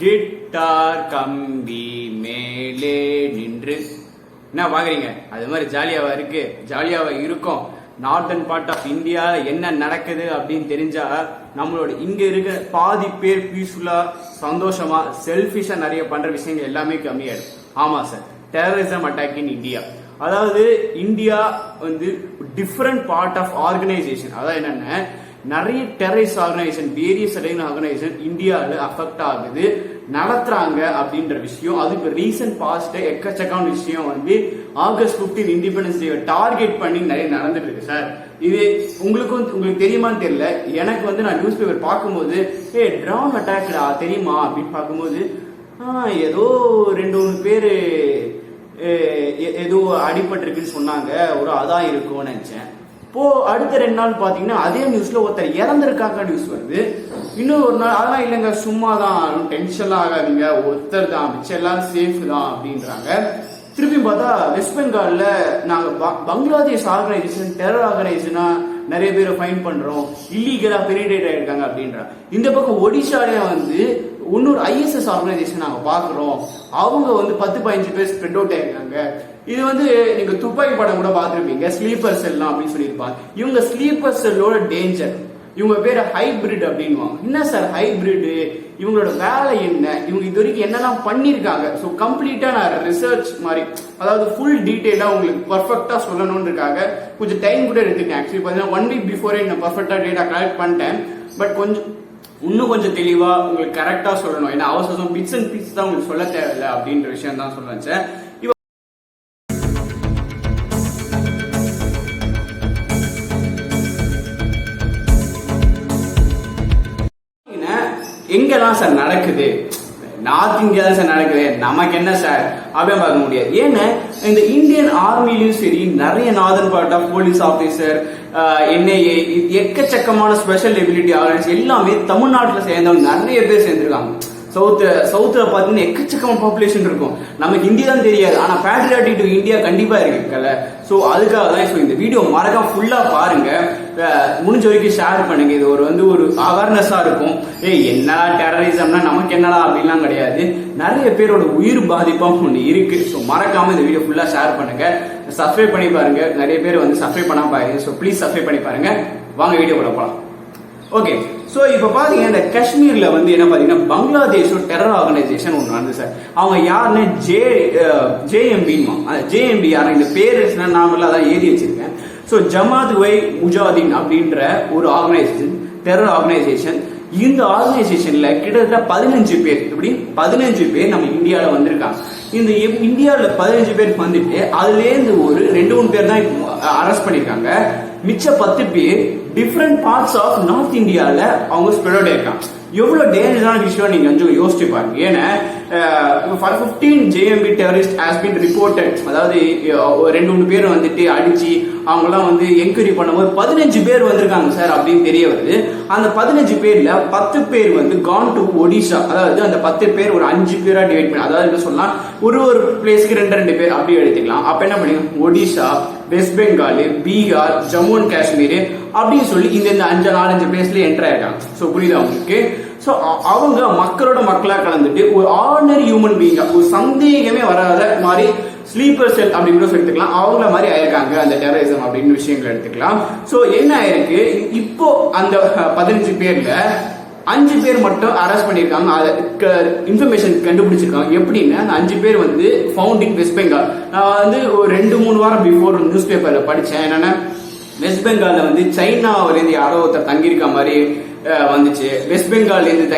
Guitar கம்பி மேலே நின்று என்ன பாக்குறீங்க? அது மாதிரி ஜாலியாவா இருக்கு, ஜாலியாவா இருக்கும். நார்தன் பார்ட் ஆஃப் இந்தியா என்ன நடக்குது அப்படின்னு தெரிஞ்சா நம்மளோட இங்க இருக்க பாதி பேர் பீஸ்ஃபுல்லா சந்தோஷமா செல்ஃபிஷா நிறைய பண்ற விஷயங்கள் எல்லாமே கம்மியாயிடும். ஆமா sir, terrorism attack in India. அதாவது இந்தியா வந்து டிஃப்ரெண்ட் பார்ட் ஆஃப் ஆர்கனைசேஷன். அதாவது என்னன்னா நிறைய டெரரிஸ்ட் ஆர்கனைசேஷன், வேரியஸ் ஆர்கனைசேஷன் இந்தியாவில் அஃபெக்ட் ஆகுது, நடத்துறாங்க அப்படின்ற விஷயம். அதுக்கு ரீசன்ட் பாஸ்ட் எக்கச்சக்கான விஷயம் வந்து ஆகஸ்ட் 15 இண்டிபெண்டன்ஸ் டே டார்கெட் பண்ணி நிறைய நடந்துட்டு இருக்கு சார். இது உங்களுக்கு தெரியுமான்னு தெரியல. எனக்கு வந்து நான் நியூஸ் பேப்பர் பார்க்கும்போது ட்ரோன் அட்டாக்டா தெரியுமா அப்படின்னு பார்க்கும்போது ஏதோ 2-3 பேரு ஏதோ அடிபட்டிருக்குன்னு சொன்னாங்க, ஒரு அதான் இருக்கும்னு நினைச்சேன். இப்போ அடுத்த 2 நாள் பாத்தீங்கன்னா அதே நியூஸ்ல ஒருத்தர் இறந்திருக்காங்க நியூஸ் வருது. இன்னும் ஒரு நாள் அதெல்லாம் இல்லைங்க, சும்மா தான், டென்ஷன் ஆகாதீங்க, ஒருத்தர் தான், மிச்சம் எல்லாரும் சேஃப் தான் அப்படின்றாங்க. திருப்பி பார்த்தா வெஸ்ட் பெங்கால்ல நாங்க பங்களாதேஷ் ஆர்கனைசேஷன் டெரர் ஆர்கனைசேஷனா நிறைய பேரை ஃபைன் பண்றோம், இல்லீகலா பெனிட்ரேட் ஆயிருக்காங்க அப்படின்றாங்க. இந்த பக்கம் ஒடிஷாலே வந்து இன்னொரு ஐஎஸ்எஸ் ஆர்கனைசேஷன் நாங்க பாக்குறோம், அவங்க வந்து 10-15 பேர் ஸ்ப்ரெட் அவுட் ஆயிருக்காங்க. இது வந்து நீங்க துப்பாக்கி படம் கூட பாத்துருப்பீங்க, ஸ்லீப்பர் செல்லாம் அப்படின்னு சொல்லியிருப்பாங்க. இவங்க ஸ்லீப்பர் செல்லோட டேஞ்சர், இவங்க பேரு ஹைபிரிட் அப்படின்வாங்க. என்ன சார் ஹைபிரிட், இவங்களோட வேலை என்ன, இவங்க இது வரைக்கும் என்னெல்லாம் பண்ணிருக்காங்க. ஸோ கம்ப்ளீட்டா நான் ரிசர்ச் மாதிரி, அதாவது ஃபுல் டீடைலா உங்களுக்கு பர்ஃபெக்டா சொல்லணும்ன்றதுக்காக கொஞ்சம் டைம் கூட எடுத்துட்டேன். ஆக்சுவலி பாத்தீங்கன்னா 1 வீக் பிஃபோரே நான் பர்ஃபெக்டா டேட்டா கலெக்ட் பண்ணிட்டேன். பட் இன்னும் கொஞ்சம் தெளிவா உங்களுக்கு கரெக்டா சொல்லணும். ஏன்னா அவசரம் பிட்ஸ் அண்ட் பீஸ் தான் உங்களுக்கு சொல்ல தேவையில்லை அப்படின்ற விஷயம் தான் சொல்ல வச்சேன். எங்கெல்லாம் சார் நடக்குது, நார்த் இந்தியா சார் நடக்குது, நமக்கு என்ன சார் அப்படின்னு பார்க்க முடியாது. ஏன்னா இந்த இந்தியன் ஆர்மிலையும் சரி நிறைய northern part of police officer, NIA, எக்கச்சக்கமான ஸ்பெஷல் எபிலிட்டி ஆர்கனைசேஷன் எல்லாமே தமிழ்நாட்டில் சேர்ந்தவங்க நிறைய பேர் சேர்ந்திருக்காங்க. சவுத்துல பாத்தீங்கன்னா எக்கச்சக்கமான பாப்புலேஷன் இருக்கும். நமக்கு ஹிந்தி தான் தெரியாது, ஆனா பேட்ரியாட்டிக் டு இந்தியா கண்டிப்பா இருக்குல்ல. சோ அதுக்காக தான் இந்த வீடியோ மறக்காம ஃபுல்லா பாருங்க, முடிஞ்ச வரைக்கும் ஷேர் பண்ணுங்க. இது ஒரு அவேர்னஸா இருக்கும். என்னடா டெரரிசம்னா நமக்கு என்னடா அப்படின்லாம் கிடையாது, நிறைய பேரோட உயிர் பாதிப்பா ஒண்ணு இருக்கு. ஸோ மறக்காம இந்த வீடியோ ஃபுல்லா ஷேர் பண்ணுங்க, சப்ஸ்கிரைப் பண்ணி பாருங்க. நிறைய பேர் வந்து சப்ஸ்கிரைப் பண்ணாம பாருங்க. ஸோ ப்ளீஸ் சப்ஸ்கிரைப் பண்ணி பாருங்க. வாங்க வீடியோ கூட போலாம். ஓகே, சோ இப்ப பாத்தீங்கன்னா இந்த காஷ்மீர்ல வந்து என்ன பாத்தீங்கன்னா பங்களாதேஷ் டெரர் ஆர்கனைசேஷன் ஒன்று வந்து சார். அவங்க யாருன்னு ஜேஎம்பி யாரு, இந்த பேர் நாம அதான் எழுதி வச்சிருக்கேன். சோ ஜமாத் வை முஜாதீன் அப்படின்ற ஒரு ஆர்கனைசேஷன், டெரர் ஆர்கனைசேஷன். இந்த ஆர்கனைசேஷன்ல கிட்டத்தட்ட 15 பேர், இப்படி 15 பேர் நம்ம இந்தியாவில வந்திருக்காங்க. இந்த இந்தியாவில 15 பேர் வந்துட்டு அதுல இருந்து ஒரு 2-3 பேர் தான் அரெஸ்ட் பண்ணிருக்காங்க. மிச்ச 10 பேர் டிஃப்ரெண்ட் பார்ட்ஸ் ஆஃப் நார்த் இந்தியால அவங்க ஸ்ப்ரெட் அவுட் ஆயிருக்காங்க. எவ்வளவு டேஞ்சரான விஷயம் நீங்க கொஞ்சம் யோசிச்சு பாருங்க. ஏன்னா 15 JMB terrorist has been reported. அதாவது 2-3 பேர் வந்துட்டு அடிச்சு அவங்க எல்லாம் வந்து என்கொயரி பண்ணும்போது 15 பேர் வந்திருக்காங்க சார் அப்படின்னு தெரிய வருது. அந்த 15 பேர்ல 10 பேர் வந்து கான் டு ஒடிஷா. அதாவது அந்த 10 பேர் ஒரு 5 பேரா டிவைட் பண்ணி, அதாவது என்ன சொல்லலாம், ஒரு பிளேஸ்க்கு 2 பேர் அப்படி எடுத்துக்கலாம். அப்ப என்ன பண்ணி ஒடிஷா, வெஸ்ட் பெங்கால், பீகார், ஜம்மு அண்ட் காஷ்மீர் அப்படின்னு சொல்லி இந்த 4-5 பிளேஸ்ல என்டர் ஆயிருக்காங்க. சோ புரியுதா உங்களுக்கு? சோ அவங்க மக்களோட மக்களா கலந்துட்டு ஒரு ஆர்டினரி ஹியூமன் பீயிங், ஒரு சந்தேகமே வராத மாதிரி ஸ்லீப்பர் செல் அப்படின்னு கூட எடுத்துக்கலாம், அவங்கள மாதிரி ஆயிருக்காங்க அந்த டெரரிசம் அப்படின்னு விஷயங்களை எடுத்துக்கலாம். சோ என்ன ஆயிருக்கு, இப்போ அந்த 15 பேர்ல 5 பேர் மட்டும் அரெஸ்ட் பண்ணிருக்காங்க. இன்ஃபர்மேஷன் கண்டுபிடிச்சிருக்காங்க. எப்படின்னா அந்த 5 பேர் வந்து ஃபவுண்டிங் வெஸ்ட் பெங்கால். நான் வந்து ஒரு 2-3 வாரம் பிஃபோர் நியூஸ் பேப்பர்ல படிச்சேன். என்னன்னா வெஸ்ட் பெங்கால்ல வந்து சைனாவில இருந்து யாரோ ஒருத்தர் தங்கியிருக்க மாதிரி வந்துச்சு. வெஸ்ட் பெங்கால்ல இருந்து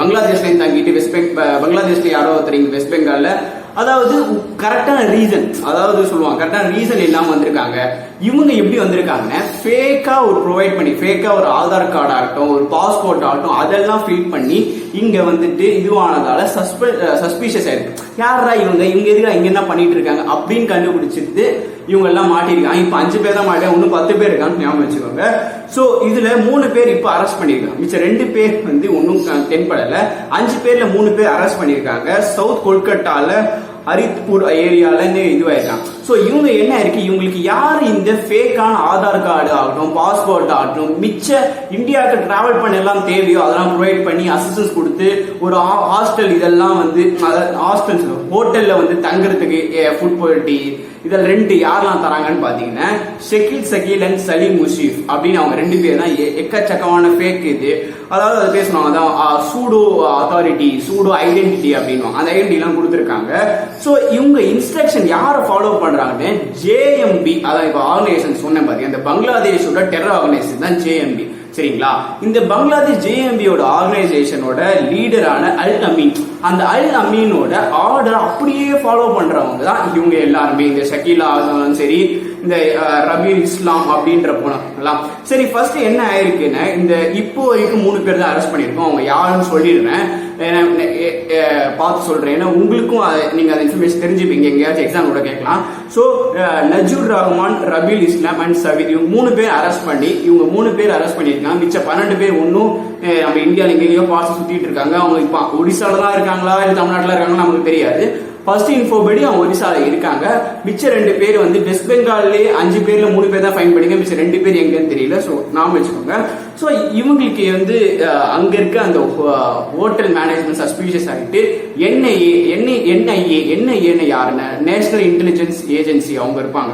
பங்களாதேஷ்ல இருந்து தங்கிட்டு பங்களாதேஷ்ல யாரோ ஒருத்தர் இங்க வெஸ்ட் பெங்கால்ல, அதாவது கரெக்டான ரீசன், அதாவது சொல்லுவாங்க கரெக்டான ரீசன் இல்லாம வந்திருக்காங்க. இவங்க எப்படி வந்திருக்காங்கன்னா ஃபேக்கா ஒரு ப்ரொவைட் பண்ணி, ஃபேக்கா ஒரு ஆதார் கார்டு ஆகட்டும், ஒரு பாஸ்போர்ட் ஆகட்டும், அதெல்லாம் ஃபில் பண்ணி இங்க வந்துட்டு இதுவானதால சஸ்பீஷியஸ் ஆயிருக்கு. யாரா இவங்க எதுக்கு இங்க என்ன பண்ணிட்டு இருக்காங்க அப்படின்னு கண்டுபிடிச்சிட்டு இவங்க எல்லாம் மாட்டிருக்காங்க. இப்ப 5 பேர் தான் மாட்டேன், இன்னும் 10 பேர் இருக்காங்க ஞாபகம் வச்சுக்கோங்க. சோ இதுல 3 பேர் இப்ப அரெஸ்ட் பண்ணிருக்காங்க. மிச்சம் 2 பேர் வந்து ஒன்னும் தென்படல. 5 பேர்ல 3 பேர் அரெஸ்ட் பண்ணிருக்காங்க. சவுத் கொல்கட்டால ஹரித்பூர் ஏரியால இதுவாயிருக்காங்க. சோ ஸோ இவங்க என்ன இருக்கு, இவங்களுக்கு யார் இந்த ஃபேக்கான ஆதார் கார்டு ஆகட்டும், பாஸ்போர்ட் ஆகட்டும், மிச்ச இந்தியாவுக்கு டிராவல் பண்ண எல்லாம் தேவையோ அதெல்லாம் ப்ரொவைட் பண்ணி அசிஸ்டன்ஸ் கொடுத்து ஒரு ஹாஸ்டல் இதெல்லாம் வந்து ஹாஸ்டல்ஸ் ஹோட்டல்ல வந்து தங்குறதுக்கு ஃபுட் குவாலிட்டி இதில் ரெண்டு யாரெல்லாம் தராங்கன்னு பாத்தீங்கன்னா ஷக்கீல் சகீல் அண்ட் சலீம் முஷீஃப் அப்படின்னு அவங்க ரெண்டு பேர் தான் எக்கச்சக்கமான ஃபேக் இது. அதாவது அது பேசுவாங்க அதான் சூடோ அத்தாரிட்டி, சூடோ ஐடென்டிட்டி அப்படின்னு அந்த ஐடென்டிட்டி எல்லாம் கொடுத்துருக்காங்க. ஸோ இவங்க இன்ஸ்ட்ரக்ஷன் யாரை ஃபாலோ பண்றாங்கன்னு ஜேஎம்பி, அதான் இப்போ ஆர்கனைசேஷன் சொன்னேன் பாத்தீங்க, இந்த பங்களாதேஷோட டெரர் ஆர்கனைசேஷன் தான் ஜேஎம்பி. சரிங்களா, இந்த பங்களாதேஷ் ஜேஎம்பியோட ஆர்கனைசேஷனோட லீடரான அல் அமீன், அந்த அல் அமீனோட ஆர்டர் அப்படியே ஃபாலோ பண்றவங்க தான் இவங்க எல்லாருமே. இந்த ஷக்கீலா ஆசம் சரி, இந்த ரபீல் இஸ்லாம் அப்படின்ற போனலாம் சரி. ஃபர்ஸ்ட் என்ன ஆயிருக்குன்னு, இந்த இப்போ வரைக்கும் 3 பேர் தான் அரெஸ்ட் பண்ணிருக்கோம். அவங்க யாருன்னு சொல்லிடுறேன், பார்த்து சொல்றேன், ஏன்னா உங்களுக்கும் நீங்க அந்த இன்ஃபர்மேஷன் தெரிஞ்சுப்பீங்க, எங்கேயாச்சும் எக்ஸாம் கூட கேட்கலாம். ஸோ நஜூர் ரஹ்மான், ரபீல் இஸ்லாம் அண்ட் சவீத், இவங்க 3 பேர் அரெஸ்ட் பண்ணி, இவங்க 3 பேர் அரெஸ்ட் பண்ணியிருக்காங்க. மிச்ச 12 பேர் ஒன்னும் நம்ம இந்தியாவில் எங்கேயோ பார்த்து சுத்திட்டு இருக்காங்க. அவங்க இப்போ ஒடிசால தான் இருக்காங்களா இல்லை தமிழ்நாட்டில் இருக்காங்களா நமக்கு தெரியாது. ஃபர்ஸ்ட் இன்ஃபோ படி அவங்க ஒரிசால இருக்காங்க. மிச்ச 2 பேர் வந்து வெஸ்ட் பெங்கால்லே 5 பேர்ல 3 பேர் தான் ஃபைன் பண்ணிங்க, மிச்ச 2 பேர் எங்கன்னு தெரியல. ஸோ நாம வச்சுக்கோங்க. ஸோ இவங்களுக்கு வந்து அங்க இருக்க அந்த ஹோட்டல் மேனேஜ்மெண்ட் சஸ்பீஷியஸ் ஆகிட்டு என்ஐஏ யாருன்னா நேஷனல் இன்டெலிஜென்ஸ் ஏஜென்சி அவங்க இருப்பாங்க.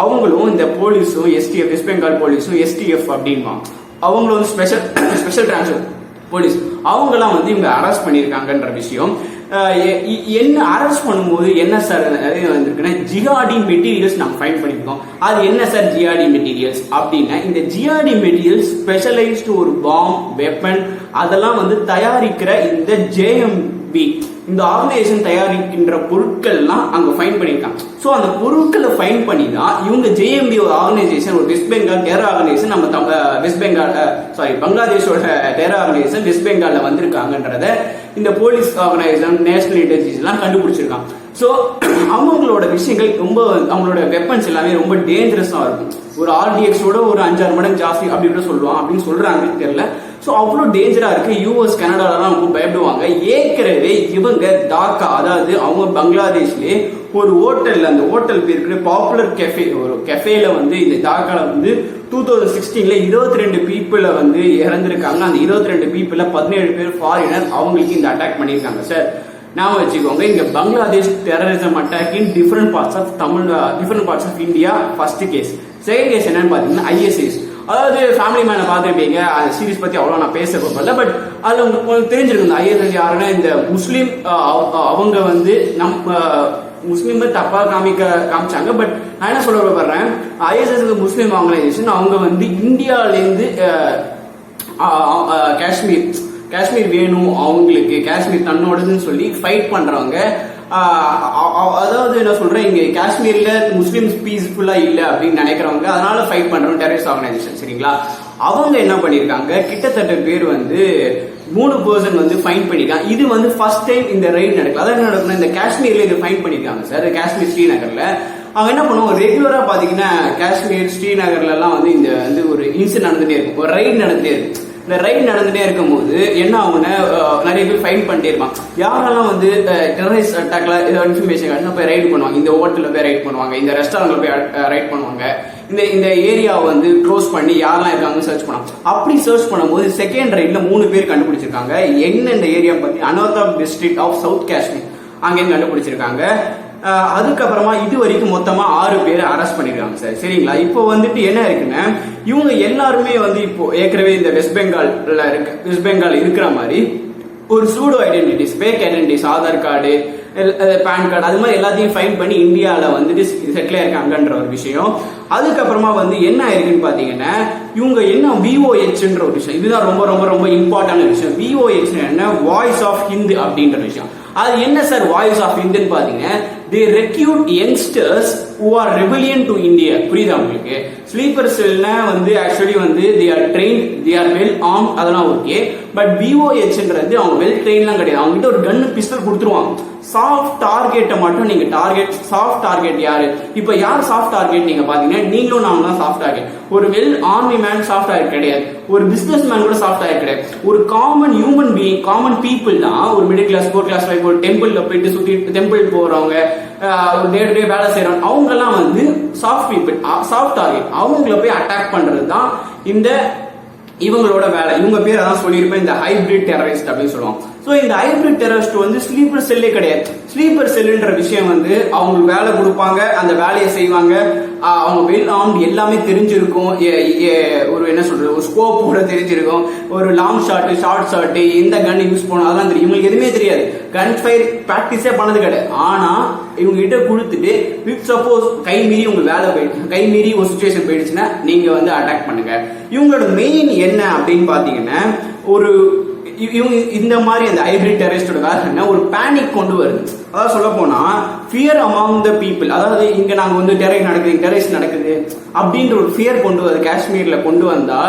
அவங்களும் இந்த போலீஸும் எஸ்டிஎஃப், வெஸ்ட் பெங்கால் போலீஸும் எஸ்டிஎஃப் அப்படின்வாங்க, அவங்களும் ஸ்பெஷல் டிரான்ஸ்பர் போலீஸ், அவங்கெல்லாம் வந்து இவங்க அரெஸ்ட் பண்ணியிருக்காங்கன்ற விஷயம். என்ன அரெஸ்ட் பண்ணும்போது என்ன சார் வந்திருக்குன்னா ஜிஹாடி மெட்டீரியல்ஸ் நாங்கள் ஃபைண்ட் பண்ணியிருக்கோம். அது என்ன சார் ஜிஹாடி மெட்டீரியல்ஸ் அப்படின்னா, இந்த ஜிஹாடி மெட்டீரியல்ஸ் ஸ்பெஷலைஸ்டு ஒரு பாம், வெப்பன் அதெல்லாம் வந்து தயாரிக்கிற இந்த ஜேஎம்பி இந்த ஆர்கனைசேஷன் தயாரிக்கின்ற பொருட்கள்லாம் அங்க ஃபைன் பண்ணிருக்காங்க. ஸோ அந்த பொருட்களை ஃபைன் பண்ணி தான் இவங்க ஜேஎம்பி ஒரு ஆர்கனைசேஷன், ஒரு வெஸ்ட் பெங்கால் டெரர் ஆர்கனைசேஷன், நம்ம வெஸ்ட் பெங்கால் பங்களாதேஷோட டெரர் ஆர்கனைசேஷன் வெஸ்ட் பெங்கால்ல வந்திருக்காங்கன்றத இந்த போலீஸ் ஆர்கனைசேஷன், நேஷனல் இன்டெலிஜென்ஸ் எல்லாம் கண்டுபிடிச்சிருக்காங்க. ஸோ அவங்களோட விஷயங்கள் ரொம்ப, அவங்களோட வெப்பன்ஸ் எல்லாமே ரொம்ப டேஞ்சரஸா இருக்கும். ஒரு ஆர்டிஎக்ஸோட ஒரு 5-6 மடங்கு ஜாஸ்தி அப்படின்னு சொல்லுவாங்க, அப்படின்னு சொல்றாங்க தெரியல. ஸோ அவ்வளோ டேஞ்சரா இருக்கு. யூஎஸ் கனடாலாம் அவங்க பயப்படுவாங்க. ஏற்கனவே இவங்க டாக்கா, அதாவது அவங்க பங்களாதேஷ்லயே ஒரு ஹோட்டல்ல, அந்த ஹோட்டல் பேருக்கு பாப்புலர் கெஃபே, ஒரு கெஃபேல வந்து இந்த டாக்கால வந்து 2016ல 22 பீப்புள வந்து இறந்திருக்காங்க. அந்த 22 பீப்புள 17 பேர் ஃபாரினர், அவங்களுக்கு இந்த அட்டாக் பண்ணியிருக்காங்க சார். நாம வச்சுக்கோங்க, இங்க Bangladesh terrorism attack in different parts of India first case. Second case என்னன்னு பாத்தீங்கன்னா ஐஎஸ்ஐஸ், அதாவது ஃபேமிலி மேனை பார்த்துருப்பீங்க. அந்த சீரீஸ் பத்தி அவ்வளோ நான் பேச போகல, பட் அதுல உங்களுக்கு தெரிஞ்சிருக்கும் ஐஎஸ்ஐஸ் யாருன்னா இந்த முஸ்லீம், அவங்க வந்து முஸ்லீம் தப்பா காமிச்சாங்க. பட் நான் என்ன சொல்ல விரும்புறேன், ஐஎஸ்ஐஸ் முஸ்லீம் ஆர்கனைசேஷன், அவங்க வந்து இந்தியாவிலேருந்து காஷ்மீர் வேணும், அவங்களுக்கு காஷ்மீர் தன்னோடதுன்னு சொல்லி ஃபைட் பண்றவங்க. அதாவது என்ன சொல்றேன், இங்க காஷ்மீர்ல முஸ்லிம்ஸ் பீஸ்ஃபுல்லா இல்ல அப்படின்னு நினைக்கிறவங்க, அதனால ஃபைட் பண்றவங்க டெரரிஸ்ட் ஆர்கனைசேஷன். சரிங்களா, அவங்க என்ன பண்ணிருக்காங்க, கிட்டத்தட்ட பேர் வந்து 3 பர்சன் வந்து ஃபைன் பண்ணிருக்காங்க. இது வந்து ஃபர்ஸ்ட் டைம் இந்த ரைட் நடக்கல. அதான் என்ன நடக்கணும், இந்த காஷ்மீர்ல இது ஃபைன் பண்ணிருக்காங்க சார். காஷ்மீர் ஸ்ரீநகர்ல அவங்க என்ன பண்ணுவாங்க, ரெகுலரா பாத்தீங்கன்னா காஷ்மீர் ஸ்ரீநகர்ல எல்லாம் வந்து இந்த வந்து ஒரு இன்சிடென்ட் நடந்துட்டே இருக்கும், ஒரு ரைட் நடந்துட்டே இருக்கும். இந்த ரைட் நடந்துட்டே இருக்கும் போது என்ன ஆகும்னா, நிறைய பேர் ஃபைன் பண்ணிட்டே இருப்பாங்க. யாரெல்லாம் வந்து டெரரிஸ்ட் அட்டாக்ல இன்ஃபர்மேஷன் போய் ரைட் பண்ணுவாங்க, இந்த ஹோட்டல்ல போய் ரைட் பண்ணுவாங்க, இந்த ரெஸ்டாரண்ட்ல போய் ரைட் பண்ணுவாங்க, இந்த ஏரியாவை வந்து க்ளோஸ் பண்ணி யாரெல்லாம் இருக்காங்கன்னு சர்ச் பண்ணுவாங்க. அப்படி சர்ச் பண்ணும்போது செகண்ட் ரைட்ல 3 பேர் கண்டுபிடிச்சிருக்காங்க. என்ன இந்த ஏரியா பத்தி, Anantnag district of south Kashmir அங்கேயும் கண்டுபிடிச்சிருக்காங்க. அதுக்கப்புறமா இது வரைக்கும் மொத்தமா 6 பேர் அரெஸ்ட் பண்ணிருக்காங்க சார். சரிங்களா, இப்போ வந்துட்டு என்ன இருக்குன்னா, இவங்க எல்லாருமே வந்து இப்போ ஏற்கனவே இந்த வெஸ்ட் பெங்கால் இருக்கிற மாதிரி ஒரு pseudo identities, fake identities, Aadhaar card, PAN card, அது மாதிரி எல்லாத்தையும் ஃபைன் பண்ணி இந்தியாவில் வந்துட்டு செட்டில் ஆயிருக்காங்கன்ற ஒரு விஷயம். அதுக்கப்புறமா வந்து என்ன ஆயிருக்குன்னு பாத்தீங்கன்னா, இவங்க என்ன விஓஹெச்ன்ற ஒரு விஷயம், இதுதான் ரொம்ப ரொம்ப ரொம்ப இம்பார்ட்டன்ட் விஷயம். விஓஹெச் என்ன, வாய்ஸ் ஆஃப் ஹிந்து அப்படின்ற விஷயம். அது என்ன சார் வாய்ஸ் ஆஃப் ஹிந்துன்னு பாத்தீங்கன்னா, they recruit youngsters who are rebellion to India. புரியுதா உங்களுக்கு? ஸ்லீப்பர் செல்னா வந்து ஆக்சுவலி வந்து they are trained, they are well armed, அதெல்லாம் ஓகே. பட் விஓஹெச்ன்றது அவங்க வெல் ட்ரெயின்லாம் கிடையாது. அவங்க கிட்ட ஒரு கன் பிஸ்டல் கொடுத்துருவாங்க. சாஃப்ட் டார்கெட்டை மட்டும் நீங்க சாஃப்ட் டார்கெட் யாரு, இப்ப யார் சாஃப்ட் டார்கெட் நீங்க பாத்தீங்கன்னா, நீங்களும் நாம தான் சாஃப்ட் டார்கெட். ஒரு well army man soft target கிடையாது, ஒரு பிசினஸ் மேன் கூட சாஃப்ட் டார்கெட் கிடையாது. ஒரு common human being, common people தான் ஒரு மிடில் கிளாஸ், 4 கிளாஸ் லைஃப், ஒரு டெம்பிள்ல போயிட்டு சுத்தி டெம்பிள் போறவங்க, டே டு டே வேலை செய்யறவங்க அவங்க எல்லாம் வந்து சாஃப்ட் டார்கெட் அவங்கள போய் அட்டாக் பண்றது தான் இந்த இவங்களோட வேலை. இவங்க பேர் அதான் சொல்லியிருப்பேன், இந்த ஹைபிரிட் டெரரிஸ்ட் அப்படின்னு சொல்லுவாங்க. ஸோ இந்த ஹைபிரிட் டெரரிஸ்ட் வந்து ஸ்லீப்பர் செல்லே கிடையாது. ஸ்லீப்பர் செல்லுன்ற விஷயம் வந்து அவங்களுக்கு வேலை கொடுப்பாங்க, அந்த வேலையை செய்வாங்க, அவங்க வெல் ஆர்ம்டு எல்லாமே தெரிஞ்சிருக்கும், ஒரு என்ன சொல்றது ஒரு ஸ்கோப் கூட தெரிஞ்சிருக்கும், ஒரு லாங் ஷாட் ஷார்ட் ஷாட் எந்த கன் யூஸ் பண்ணணும் அதெல்லாம் தெரியும். இவங்களுக்கு எதுவுமே தெரியாது, கன் ஃபயர் ப்ராக்டிஸே பண்ணது கிடையாது. ஆனா இவங்க கிட்ட கொடுத்துட்டு இப் சப்போஸ் கை மீறி உங்க வேலை போயிடுச்சு, கை மீறி ஒரு சுச்சுவேஷன் போயிடுச்சுன்னா நீங்க வந்து அட்டாக் பண்ணுங்க. இவங்களோட மெயின் என்ன அப்படின்னு பாத்தீங்கன்னா ஒரு இவங்க இந்த மாதிரி அந்த ஹைபிரிட் டெரரிஸ்டோட வேலை என்ன ஒரு பேனிக் கொண்டு வருது. அதாவது சொல்ல போனா ஃபியர் அமாங் த பீப்புள். அதாவது இங்க நாங்க வந்து டெரரிஸ்ட் நடக்குது அப்படின்ற ஒரு ஃபியர் கொண்டு வருது. காஷ்மீர்ல கொண்டு வந்தா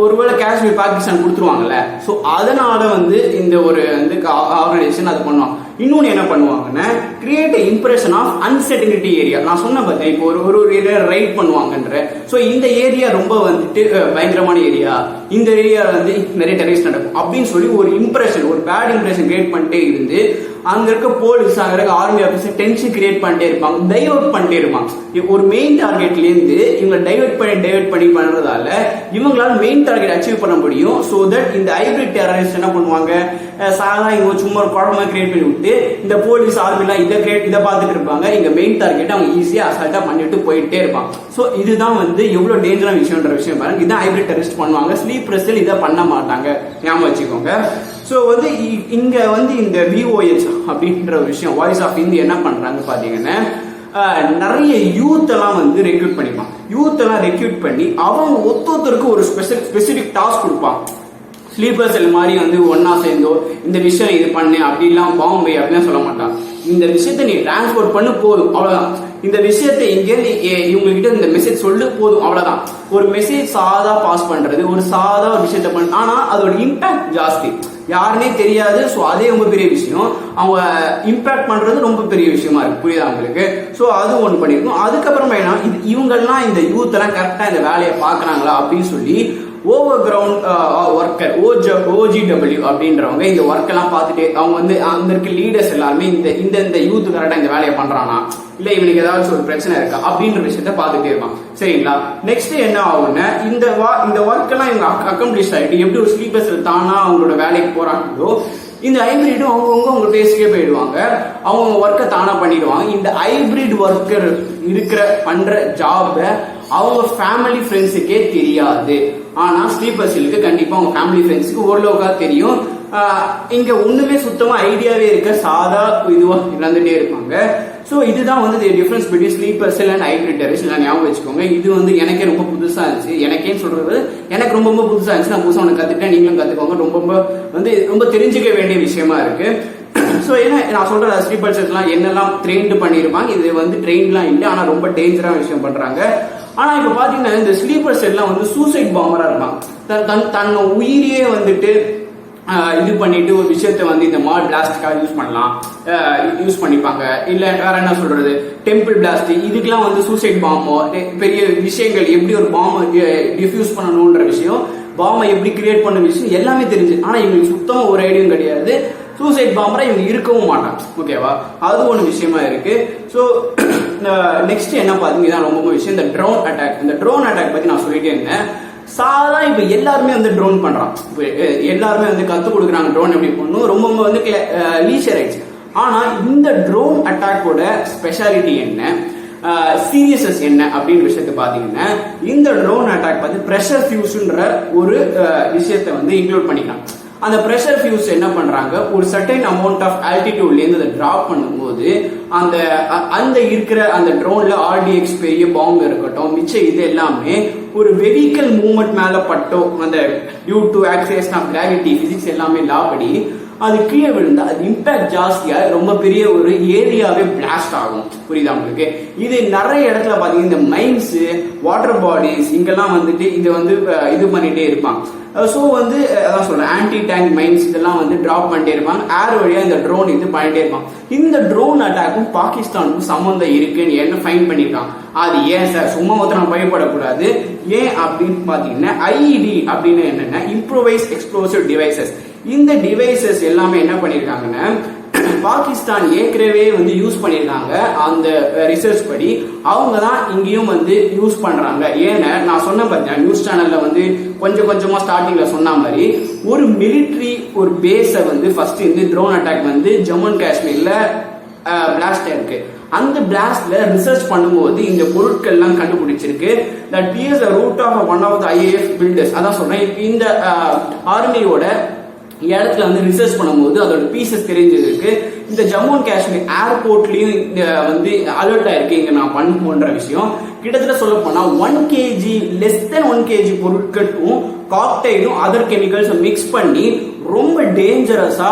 ஒருவேளை காஷ்மீர் பாகிஸ்தான் கொடுத்துருவாங்கல்ல, ஸோ அதனால வந்து இந்த ஒரு வந்து ஆர்கனைசேஷன் அது பண்ணுவாங்க. இன்னொன்னு என்ன பண்ணுவாங்கன்னா create impression of uncertainty area. நான் சொன்ன பார்த்தேன் இப்போ ஒரு ஏரியா ரைட் பண்ணுவாங்கன்ற. ஸோ இந்த ஏரியா ரொம்ப வந்துட்டு பயங்கரமான ஏரியா, இந்த ஏரியா வந்து நிறைய டெரரிஸ்ட் நடக்கும் அப்படின்னு சொல்லி ஒரு இம்ப்ரெஷன், ஒரு பேட் இம்ப்ரெஷன் கிரியேட் பண்ணிட்டே இருந்து அங்க இருக்க போலீஸ் அங்க இருக்க ஆர்மி ஆபீசர் டென்ஷன் கிரியேட் பண்ணிட்டே இருப்பாங்க, டைவர்ட் பண்ணிட்டே இருப்பாங்க. ஒரு மெயின் டார்கெட்ல இருந்து இவங்க டைவர்ட் பண்ணி பண்றதால இவங்களால மெயின் டார்கெட் அச்சீவ் பண்ண முடியும். சோ தட் இந்த ஹைபிரிட் டெரரிஸ்ட் என்ன பண்ணுவாங்க, சாதா இவங்க சும்மா ஒரு குழம்பு கிரியேட் பண்ணி விட்டு இந்த போலீஸ் ஆர்மி எல்லாம் இதை பார்த்துட்டு இருப்பாங்க. இங்க மெயின் டார்கெட் அவங்க ஈஸியா அசால்ட்டா பண்ணிட்டு போயிட்டே இருப்பாங்க. சோ இதுதான் வந்து எவ்வளவு டேஞ்சரான விஷயம் பாருங்க. இதான் ஹைபிரிட் டெரரிஸ்ட் பண்ணுவாங்க. ஸ்லீப்பர் செல் இதை பண்ண மாட்டாங்க, ஞாபகம் வச்சுக்கோங்க. ஸோ வந்து இங்க வந்து இந்த விஓஎச் அப்படின்ற ஒரு விஷயம் வாய்ஸ் ஆஃப் இந்தியா என்ன பண்றாங்க பாத்தீங்கன்னா நிறைய யூத் எல்லாம் வந்து ரெக்ரூட் பண்ணிப்பான். யூத் எல்லாம் ரெக்ரூட் பண்ணி அவங்க ஒருத்தருக்கு ஒரு ஸ்பெசிபிக் டாஸ்க் கொடுப்பாங்க. ஸ்லீப்பர் செல் மாதிரி வந்து ஒன்னா சேர்ந்தோ இந்த விஷயம் இது பண்ணு அப்படிலாம் பாம்பே அப்படின்னு சொல்ல மாட்டான். இந்த விஷயத்த நீ டிரான்ஸ்போர்ட் பண்ணு போதும், அவ்வளவுதான். இந்த விஷயத்தை இங்கேருந்து இவங்க கிட்ட இந்த மெசேஜ் சொல்லு போதும், அவ்வளவுதான். ஒரு மெசேஜ் சாதா பாஸ் பண்றது, ஒரு சாதா ஒரு விஷயத்த பண்ண, ஆனா அதோட இம்பாக்ட் ஜாஸ்தி, யாருன்னே தெரியாது. ஸோ அதே ரொம்ப பெரிய விஷயம். அவங்க இம்பாக்ட் பண்றது ரொம்ப பெரிய விஷயமா இருக்கு, புரியுதா உங்களுக்கு? ஸோ அது ஒன்று பண்ணிருக்கோம். அதுக்கப்புறமா என்ன, இவங்கெல்லாம் இந்த யூத் எல்லாம் கரெக்டா இந்த வேலையை பாக்குறாங்களா அப்படின்னு சொல்லி ஓவர் கிரவுண்ட் ஒர்க்கர் OGW அப்படின்றவங்க இந்த ஒர்க் எல்லாம் பார்த்துட்டு அவங்க வந்து அங்க இருக்க லீடர்ஸ் எல்லாருமே இந்த யூத் கரெக்டா இந்த வேலையை பண்றானா, இல்ல இவனுக்கு ஏதாச்சும் ஒரு பிரச்சனை இருக்கா அப்படின்ற விஷயத்த பார்த்துட்டே இருப்பான். சரிங்களா? நெக்ஸ்ட் என்ன ஆகும்னா இந்த ஒர்க் எல்லாம் இவங்க அக்கம்ப்ளிஷ் ஆயிட்டு எப்படி ஒரு ஸ்லீப்பர்ஸ் தானா அவங்களோட வேலைக்கு போறாங்களோ இந்த ஹைபிரிடும் அவங்க பேசிக்கே போயிடுவாங்க, அவங்க ஒர்க்கை தானா பண்ணிடுவாங்க. இந்த ஹைபிரிட் ஒர்க்கர் பண்ற ஜாப அவங்க ஃபேமிலி ஃப்ரெண்ட்ஸுக்கே தெரியாது. ஆனா ஸ்லீப்பர் செல்லுக்கு கண்டிப்பா அவங்க ஃபேமிலி ஃப்ரெண்ட்ஸுக்கு ஓரளவுக்கா தெரியும். இங்க ஒண்ணுமே சுத்தமா ஐடியாவே இருக்க சாதா இதுவா இறந்துட்டே இருப்பாங்க. ஸோ இதுதான் வந்து difference between sleeper sell and hybrid terrorist. ஞாபகம் வச்சுக்கோங்க. இது வந்து எனக்கே ரொம்ப புதுசா இருந்துச்சு. எனக்கே சொல்றது எனக்கு ரொம்ப புதுசா இருந்துச்சு. நான் புதுசா ஒன்று கத்துட்டேன், நீங்களும் கத்துக்கோங்க. ரொம்ப தெரிஞ்சுக்க வேண்டிய விஷயமா இருக்கு. ஸோ ஏன்னா நான் சொல்ற ஸ்லீப்பர் செல்ஸ்லாம் என்னெல்லாம் ட்ரெயின்டு பண்ணிருப்பாங்க, இது வந்து ட்ரெயின்லாம் இல்லை, ஆனா ரொம்ப டேஞ்சரான விஷயம் பண்றாங்க. ஆனா இப்ப பாத்தீங்கன்னா இந்த ஸ்லீப்பர் செல்லாம் வந்து சூசைட் பாம்பரா இருப்பாங்க. தன் உயிரியே வந்துட்டு இது பண்ணிட்டு ஒரு விஷயத்த வந்து இந்த மாட் பிளாஸ்டிக்காக யூஸ் பண்ணிப்பாங்க. இல்ல வேற என்ன சொல்றது, டெம்பிள் பிளாஸ்ட், இதுக்கெல்லாம் வந்து சூசைட் பாம்போ பெரிய விஷயங்கள், எப்படி ஒரு பாம்பை டிஃப்யூஸ் பண்ணணும்ன்ற விஷயம், பாம்பை எப்படி கிரியேட் பண்ண விஷயம் எல்லாமே தெரிஞ்சு. ஆனா இவங்களுக்கு சுத்தமா ஒரு ஐடியும் கிடையாது. சூசைட் பாம்பரா இவங்க இருக்கவும் மாட்டாங்க. ஓகேவா? அது ஒன்று விஷயமா இருக்கு. ஸோ நெக்ஸ்ட் என்ன பாத்தீங்கன்னா ரொம்ப விஷயம் இந்த ட்ரோன் அட்டாக். இந்த ட்ரோன் அட்டாக் பத்தி நான் சொல்லிட்டே இருந்தேன். சாதா இப்ப எல்லாருமே வந்து ட்ரோன் பண்றான், எல்லாருமே வந்து கத்து கொடுக்குறாங்க ட்ரோன் எப்படி பண்ணணும், ரொம்ப வந்து லீஷர் ஆயிடுச்சு. ஆனா இந்த ட்ரோன் அட்டாக்கோட ஸ்பெஷாலிட்டி என்ன, சீரியஸ்னஸ் என்ன அப்படின்னு விஷயத்தை பாத்தீங்கன்னா இந்த ட்ரோன் அட்டாக் வந்து பிரஷர் ஃபியூஸ்ன்ற ஒரு விஷயத்தை வந்து இன்க்ளூட் பண்ணிக்கலாம். அந்த பிரஷர் ஃபியூஸ் என்ன பண்றாங்க, ஒரு சர்டைன் அமௌண்ட் ஆஃப் ஆல்டிடியூட்ல இருந்து அதை டிராப் பண்ணும்போது அந்த இருக்கிற அந்த ட்ரோன்ல RDX பெரிய பாம்பு இருக்கட்டும், மிச்சம் இது எல்லாமே ஒரு வெஹிக்கல் மூவ்மெண்ட் மேல பட்டோ அந்த due to acceleration of gravity physics எல்லாமே லா படி அது கீழே விழுந்தா அது இம்பாக்ட் ஜாஸ்தியா ரொம்ப பெரிய ஒரு ஏரியாவே பிளாஸ்ட் ஆகும். புரியுதா உங்களுக்கு? இது நிறைய இடத்துல பாத்தீங்கன்னா இந்த மைன்ஸ், வாட்டர் பாடிஸ் இங்கெல்லாம் வந்துட்டு இதை வந்து இது பண்ணிட்டே இருப்பாங்க. ஸோ வந்து அதான் சொல்றேன், ஆன்டி டேங்க் மைன்ஸ் இதெல்லாம் வந்து டிராப் பண்ணிட்டே இருப்பாங்க. ஏர் வழியா இந்த ட்ரோன் இது பண்ணிட்டே இருப்பாங்க. இந்த ட்ரோன் அட்டாக்கும் பாகிஸ்தானுக்கும் சம்பந்தம் இருக்குன்னு என்ன ஃபைன் பண்ணிருக்காங்க. அது ஏன் சார் சும்மா ஒருத்தர் பயப்படக்கூடாது, ஏன் அப்படின்னு பாத்தீங்கன்னா IED அப்படின்னு என்னன்னா இம்ப்ரோவைஸ் எக்ஸ்ப்ளோசிவ் டிவைசஸ். இந்த டிவைசஸ் எல்லாமே என்ன பண்ணிருக்காங்கன்னா பாகிஸ்தான் ஏற்கனவே வந்து யூஸ் பண்ணியிருக்காங்க அந்த ரிசர்ச் படி, அவங்க தான் இங்கேயும் வந்து யூஸ் பண்றாங்க. ஏன்னா நான் சொன்ன பார்த்தேன் நியூஸ் சேனல்ல வந்து கொஞ்சம் கொஞ்சமா ஸ்டார்டிங்ல சொன்ன மாதிரி ஒரு மிலிட்ரி ஒரு பேஸை வந்து ஃபர்ஸ்ட் இந்த ட்ரோன் அட்டாக் வந்து ஜம்மு அண்ட் காஷ்மீர்ல பிளாஸ்ட் இருக்கு. அந்த பிளாஸ்ட்ல ரிசர்ச் பண்ணும்போது இந்த பொருட்கள் எல்லாம் கண்டுபிடிச்சிருக்கு. That is a root of one of the IAF builders. அதான் சொல்றேன், இந்த ஆர்மியோட இடத்துல வந்து ரிசர்ச் பண்ணும்போது அதோட பீசஸ் தெரிஞ்சிருக்கு. இந்த ஜம்மு அண்ட் காஷ்மீர் ஏர்போர்ட்லயும் வந்து அலர்ட் ஆயிருக்கு இங்க நான் பண்ணுன்ற விஷயம். கிட்டத்தட்ட சொல்ல போனா 1 kg less than 1 kg பொருட்களும் காக்டைலும் அதர் கெமிக்கல்ஸ் மிக்ஸ் பண்ணி ரொம்ப டேஞ்சரஸா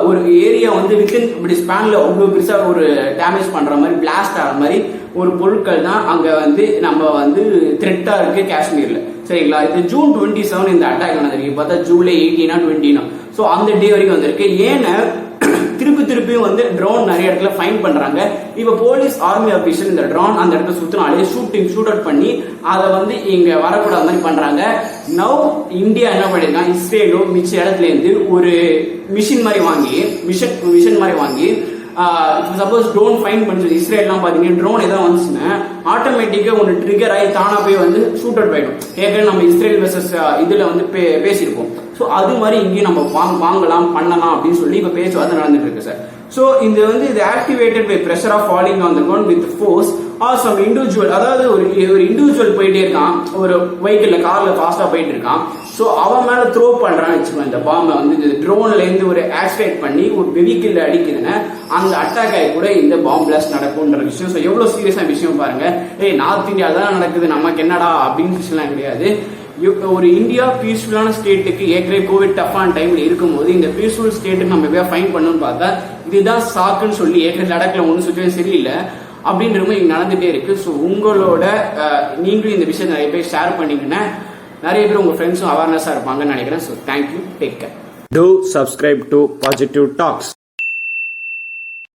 ஒரு ஏரியா வந்து வித்தின் இப்படி ஸ்பேன்ல அவ்வளவு பெருசா ஒரு டேமேஜ் பண்ற மாதிரி பிளாஸ்ட் ஆகிற மாதிரி ஒரு பொருட்கள் தான் அங்க வந்து நம்ம வந்து த்ரெட்டா இருக்கு காஷ்மீர்ல. சரிங்களா? இது ஜூன் 27 இந்த அட்டாக் நடந்திருக்கு. பார்த்தா ஜூலை 18 20 ஸோ அந்த டே வரைக்கும் வந்திருக்கு. ஏன்னா திருப்பியும் வந்து ட்ரோன் நிறைய இடத்துல ஃபைன் பண்றாங்க. இப்ப போலீஸ் ஆர்மி ஆபீசர் இந்த ட்ரோன் அந்த இடத்துல சுத்தினாலே ஷூட் அவுட் பண்ணி அதை வந்து இங்க வரக்கூடாத மாதிரி பண்றாங்க. நவ் இந்தியா என்ன பண்ணிருக்காங்க, இஸ்ரேலும் மிச்ச இடத்துல இருந்து ஒரு மிஷின் மாதிரி வாங்கி சப்போஸ் ட்ரோன் ஃபைன் பண்ணி இஸ்ரேல்லாம் பாத்தீங்கன்னா ட்ரோன் ஏதாவது வந்துச்சுன்னா ஆட்டோமேட்டிக்கா ஒன்று ட்ரிகர் ஆகி தானா போய் வந்து ஷூட் அவுட் போயிடும். ஏற்கனவே நம்ம இஸ்ரேல் வெர்சஸ் இதுல வந்து பேசியிருப்போம். ஸோ அது மாதிரி இங்கேயும் நம்ம வாங்கலாம் பண்ணலாம் அப்படின்னு சொல்லி இப்ப பேச்சுவார்த்தை நடந்துட்டு இருக்கு சார். ஸோ இது வந்து இது activated by pressure of falling on the ground with force or some individual. அதாவது ஒரு இண்டிவிஜுவல் போயிட்டே இருக்கான், ஒரு வெஹிக்கிள்ல கார்ல ஃபாஸ்டா போயிட்டு இருக்கான். ஸோ அவன் மேல த்ரோ பண்றான்னு வச்சுக்கோங்க. இந்த பாம்பை வந்து ட்ரோன்ல இருந்து ஒரு ஆக்சிடேட் பண்ணி ஒரு வெஹிக்கிள் அடிக்குதுன்னு அந்த அட்டாக் ஆகி கூட இந்த பாம்பு பிளாஸ்ட் நடக்கும்ன்ற விஷயம். ஸோ எவ்வளவு சீரியஸான விஷயம் பாருங்க. நார்த் இந்தியா தான் நடக்குது, நமக்கு என்னடா அப்படின்னு விஷயம்லாம் கிடையாது. ஒரு இந்தியா பீஸ்ஃபுல்லான ஸ்டேட்டுக்கு ஏற்கனவே கோவிட் டஃபான டைம்ல இருக்கும்போது இந்த பீஸ்ஃபுல் ஸ்டேட்டுக்கு நம்ம எப்படியா ஃபைன் பண்ணணும்னு பார்த்தா இதுதான் சாக்குன்னு சொல்லி ஏற்கனவே லடாக்ல ஒன்றும் சுச்சுவேஷன் சரியில்லை அப்படின்ற இங்க நடந்துட்டே இருக்கு. ஸோ உங்களோட நீங்களும் இந்த விஷயத்தை நிறைய பேர் ஷேர் பண்ணீங்கன்னா நிறைய பேர் உங்க ஃப்ரெண்ட்ஸும் அவேர்னஸா இருப்பாங்கன்னு நினைக்கிறேன். So thank you, take care. Do subscribe to Positive Talks.